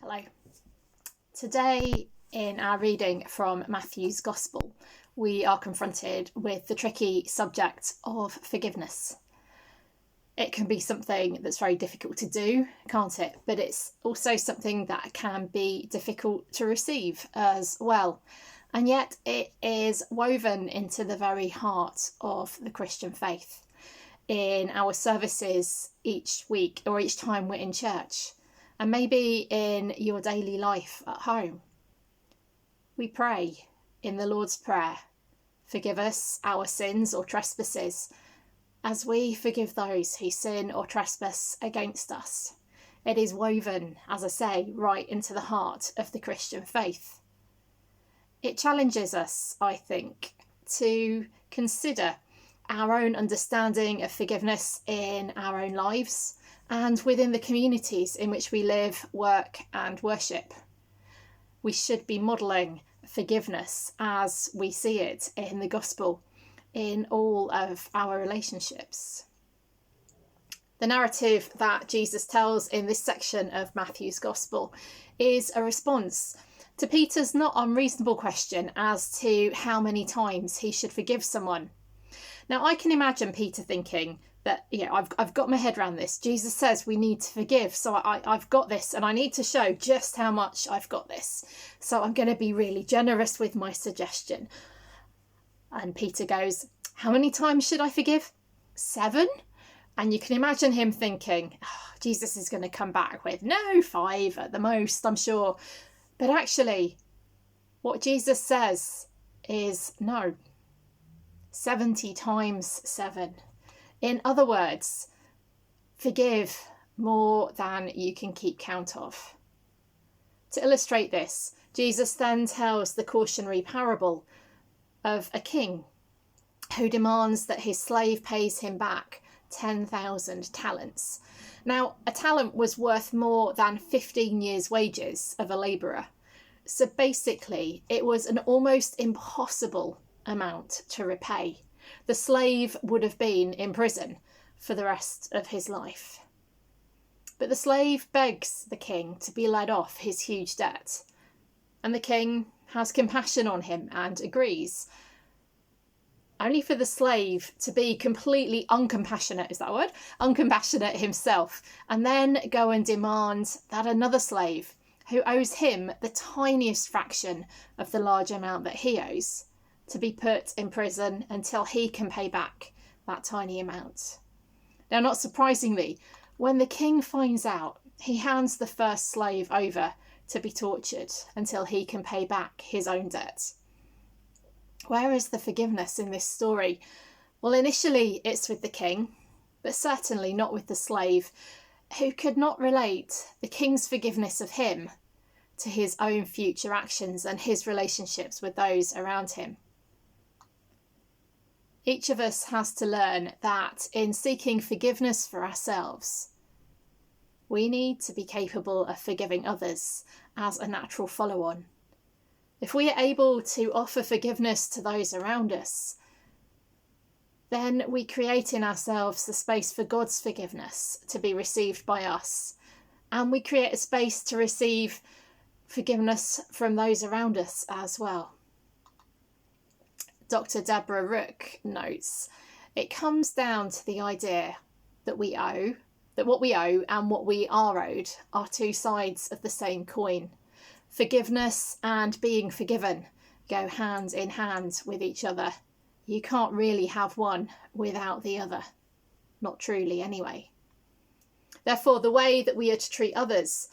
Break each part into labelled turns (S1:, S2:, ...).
S1: Hello. Today, in our reading from Matthew's Gospel, we are confronted with the tricky subject of forgiveness. It can be something that's very difficult to do, can't it? But it's also something that can be difficult to receive as well. And yet it is woven into the very heart of the Christian faith. In our services each week or each time we're in church, and maybe in your daily life at home, we pray in the Lord's Prayer, forgive us our sins or trespasses as we forgive those who sin or trespass against us. It is woven, as I say, right into the heart of the Christian faith. It challenges us, I think, to consider our own understanding of forgiveness in our own lives and within the communities in which we live, work and worship. We should be modelling forgiveness as we see it in the gospel in all of our relationships. The narrative that Jesus tells in this section of Matthew's gospel is a response to Peter's not unreasonable question as to how many times he should forgive someone. Now, I can imagine Peter thinking that, I've got my head around this. Jesus says we need to forgive, so I've got this, and I need to show just how much I've got this. So I'm going to be really generous with my suggestion. And Peter goes, how many times should I forgive? 7? And you can imagine him thinking, Jesus is going to come back with, no, 5 at the most, I'm sure. But actually, what Jesus says is no. 70 times 7. In other words, forgive more than you can keep count of. To illustrate this, Jesus then tells the cautionary parable of a king who demands that his slave pays him back 10,000 talents. Now, a talent was worth more than 15 years' wages of a labourer. So basically, it was an almost impossible amount to repay. The slave would have been in prison for the rest of his life. But the slave begs the king to be let off his huge debt, and the king has compassion on him and agrees, only for the slave to be completely uncompassionate, is that a word? Uncompassionate himself, and then go and demand that another slave who owes him the tiniest fraction of the large amount that he owes to be put in prison until he can pay back that tiny amount. Now, not surprisingly, when the king finds out, he hands the first slave over to be tortured until he can pay back his own debt. Where is the forgiveness in this story? Well, initially it's with the king, but certainly not with the slave, who could not relate the king's forgiveness of him to his own future actions and his relationships with those around him. Each of us has to learn that in seeking forgiveness for ourselves, we need to be capable of forgiving others as a natural follow-on. If we are able to offer forgiveness to those around us, then we create in ourselves the space for God's forgiveness to be received by us, and we create a space to receive forgiveness from those around us as well. Dr. Deborah Rook notes, it comes down to the idea that what we owe and what we are owed are two sides of the same coin. Forgiveness and being forgiven go hand in hand with each other. You can't really have one without the other. Not truly, anyway. Therefore, the way that we are to treat others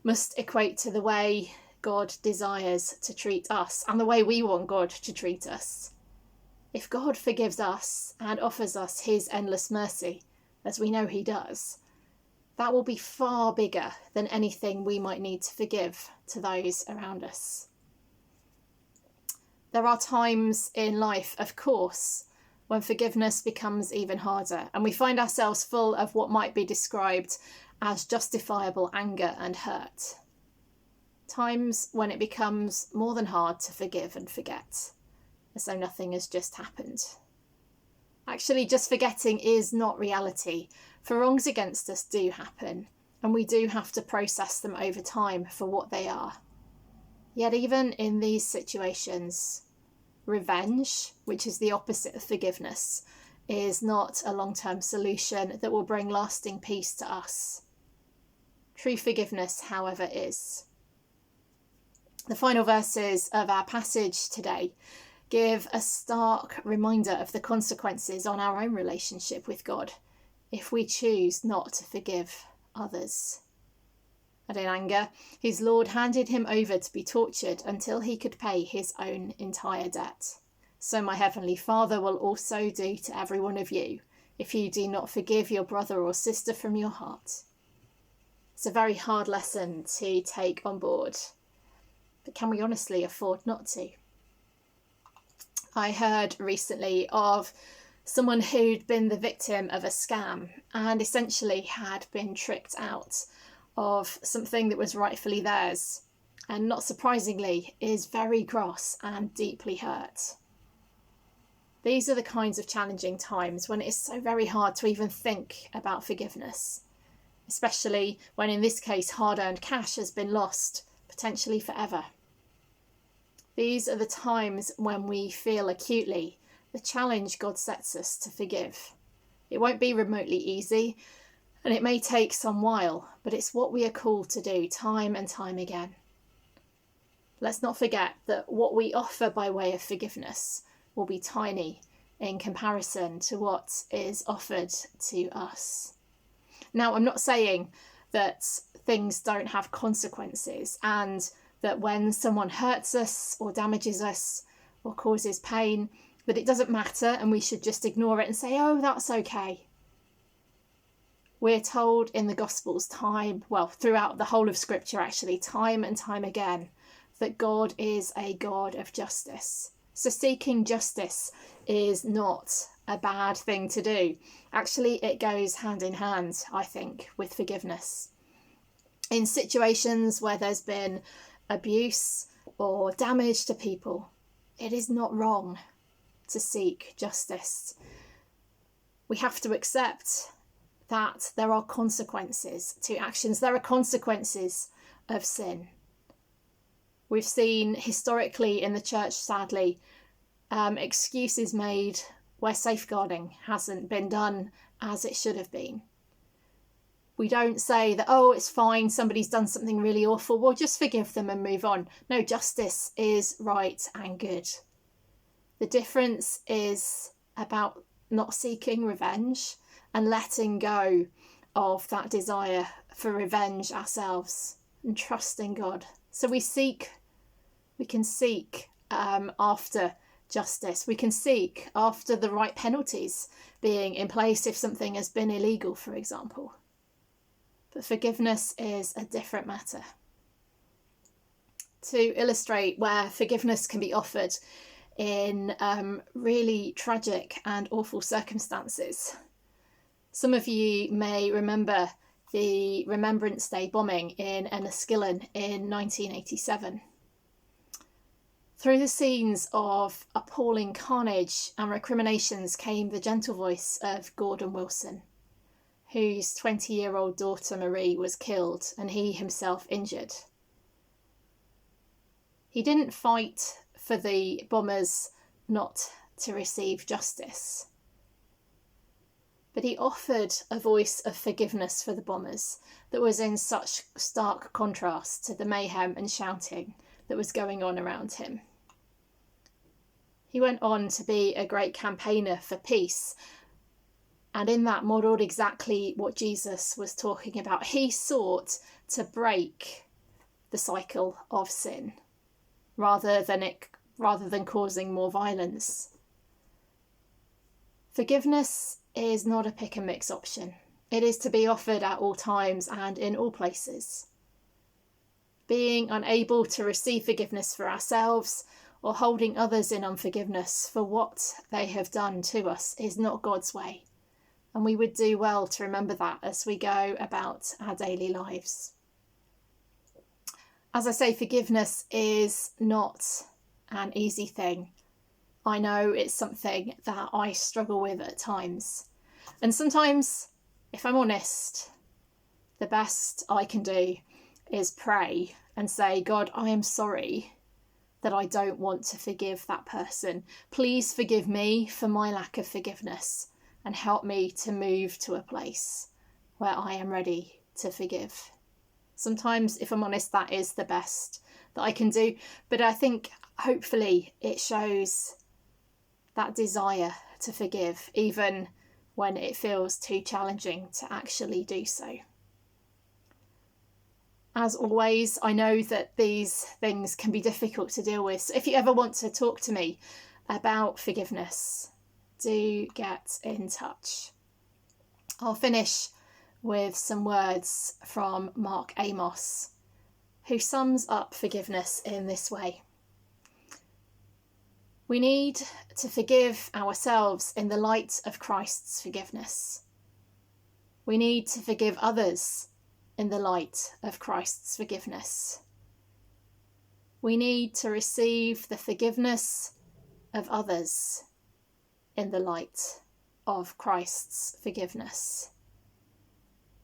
S1: must equate to the way God desires to treat us and the way we want God to treat us. If God forgives us and offers us his endless mercy, as we know he does, that will be far bigger than anything we might need to forgive to those around us. There are times in life, of course, when forgiveness becomes even harder and we find ourselves full of what might be described as justifiable anger and hurt. Times when it becomes more than hard to forgive and forget, as though nothing has just happened. Actually, just forgetting is not reality, for wrongs against us do happen, and we do have to process them over time for what they are. Yet even in these situations, revenge, which is the opposite of forgiveness, is not a long-term solution that will bring lasting peace to us. True forgiveness, however, is. The final verses of our passage today give a stark reminder of the consequences on our own relationship with God if we choose not to forgive others. And in anger, his Lord handed him over to be tortured until he could pay his own entire debt. So my heavenly Father will also do to every one of you if you do not forgive your brother or sister from your heart. It's a very hard lesson to take on board, but can we honestly afford not to? I heard recently of someone who'd been the victim of a scam and essentially had been tricked out of something that was rightfully theirs, and not surprisingly is very cross and deeply hurt. These are the kinds of challenging times when it is so very hard to even think about forgiveness, especially when in this case hard-earned cash has been lost, potentially forever. These are the times when we feel acutely the challenge God sets us to forgive. It won't be remotely easy, and it may take some while, but it's what we are called to do time and time again. Let's not forget that what we offer by way of forgiveness will be tiny in comparison to what is offered to us. Now, I'm not saying that things don't have consequences and that when someone hurts us or damages us or causes pain, that it doesn't matter and we should just ignore it and say, oh, that's okay. We're told in the Gospels throughout the whole of Scripture actually, time and time again, that God is a God of justice. So seeking justice is not a bad thing to do. Actually, it goes hand in hand, I think, with forgiveness. In situations where there's been abuse or damage to people, it is not wrong to seek justice. We have to accept that there are consequences to actions. There are consequences of sin. We've seen historically in the church, sadly, excuses made where safeguarding hasn't been done as it should have been. We don't say that, oh, it's fine, somebody's done something really awful, we'll just forgive them and move on. No, justice is right and good. The difference is about not seeking revenge and letting go of that desire for revenge ourselves and trusting God. So we can seek after justice. We can seek after the right penalties being in place if something has been illegal, for example. But forgiveness is a different matter. To illustrate where forgiveness can be offered in really tragic and awful circumstances, some of you may remember the Remembrance Day bombing in Enniskillen in 1987. Through the scenes of appalling carnage and recriminations came the gentle voice of Gordon Wilson, whose 20-year-old daughter Marie was killed and he himself injured. He didn't fight for the bombers not to receive justice, but he offered a voice of forgiveness for the bombers that was in such stark contrast to the mayhem and shouting that was going on around him. He went on to be a great campaigner for peace, and in that modelled exactly what Jesus was talking about. He sought to break the cycle of sin rather than causing more violence. Forgiveness is not a pick and mix option. It is to be offered at all times and in all places. Being unable to receive forgiveness for ourselves or holding others in unforgiveness for what they have done to us is not God's way. And we would do well to remember that as we go about our daily lives. As I say, forgiveness is not an easy thing. I know it's something that I struggle with at times. And sometimes, if I'm honest, the best I can do is pray and say, God, I am sorry that I don't want to forgive that person. Please forgive me for my lack of forgiveness and help me to move to a place where I am ready to forgive. Sometimes, if I'm honest, that is the best that I can do. But I think hopefully it shows that desire to forgive, even when it feels too challenging to actually do so. As always, I know that these things can be difficult to deal with. So if you ever want to talk to me about forgiveness, do get in touch. I'll finish with some words from Mark Amos, who sums up forgiveness in this way. We need to forgive ourselves in the light of Christ's forgiveness. We need to forgive others in the light of Christ's forgiveness. We need to receive the forgiveness of others in the light of Christ's forgiveness.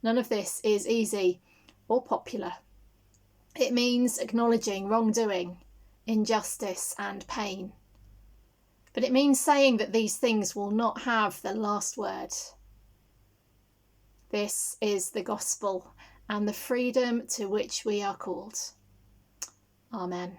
S1: None of this is easy or popular. It means acknowledging wrongdoing, injustice, and pain. But it means saying that these things will not have the last word. This is the gospel and the freedom to which we are called. Amen.